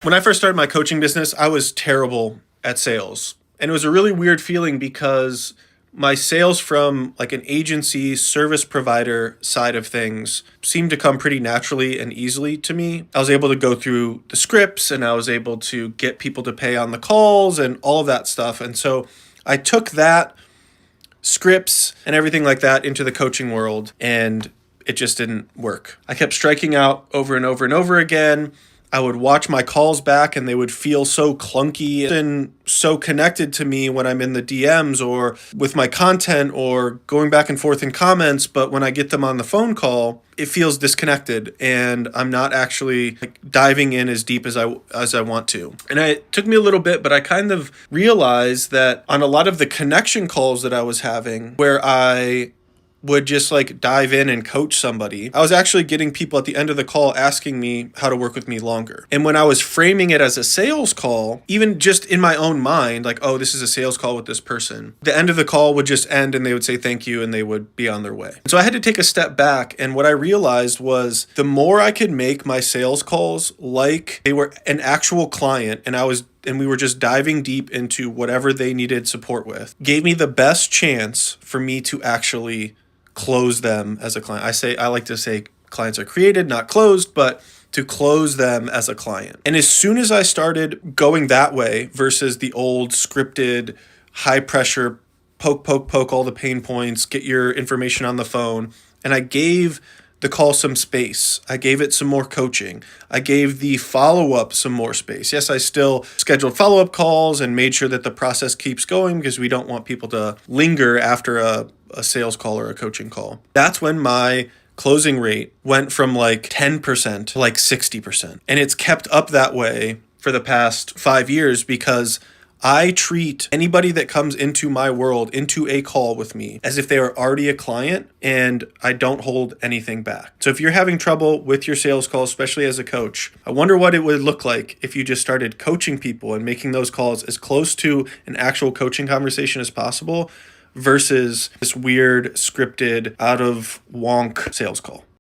When I first started my coaching business, I was terrible at sales. And it was a really weird feeling because my sales from like an agency service provider side of things seemed to come pretty naturally and easily to me. I was able to go through the scripts and I was able to get people to pay on the calls and all of that stuff. And so I took that scripts and everything like that into the coaching world and it just didn't work. I kept striking out over and over and over again. I would watch my calls back and they would feel so clunky and so connected to me when I'm in the DMs or with my content or going back and forth in comments. But when I get them on the phone call, it feels disconnected and I'm not actually like diving in as deep as I want to. And it took me a little bit, but I kind of realized that on a lot of the connection calls that I was having where I would just like dive in and coach somebody, I was actually getting people at the end of the call asking me how to work with me longer. And when I was framing it as a sales call, even just in my own mind, like, oh, this is a sales call with this person, the end of the call would just end and they would say thank you and they would be on their way. So I had to take a step back. And what I realized was the more I could make my sales calls like they were an actual client and we were just diving deep into whatever they needed support with, gave me the best chance for me to actually close them as a client. I like to say clients are created, not closed, but to close them as a client. And as soon as I started going that way versus the old scripted, high pressure, poke all the pain points, get your information on the phone, and I gave the call some space. I gave it some more coaching. I gave the follow-up some more space. Yes, I still scheduled follow-up calls and made sure that the process keeps going because we don't want people to linger after a sales call or a coaching call. That's when my closing rate went from like 10% to like 60%. And it's kept up that way for the past 5 years because I treat anybody that comes into my world, into a call with me, as if they are already a client and I don't hold anything back. So if you're having trouble with your sales calls, especially as a coach, I wonder what it would look like if you just started coaching people and making those calls as close to an actual coaching conversation as possible versus this weird, scripted, out of wonk sales call.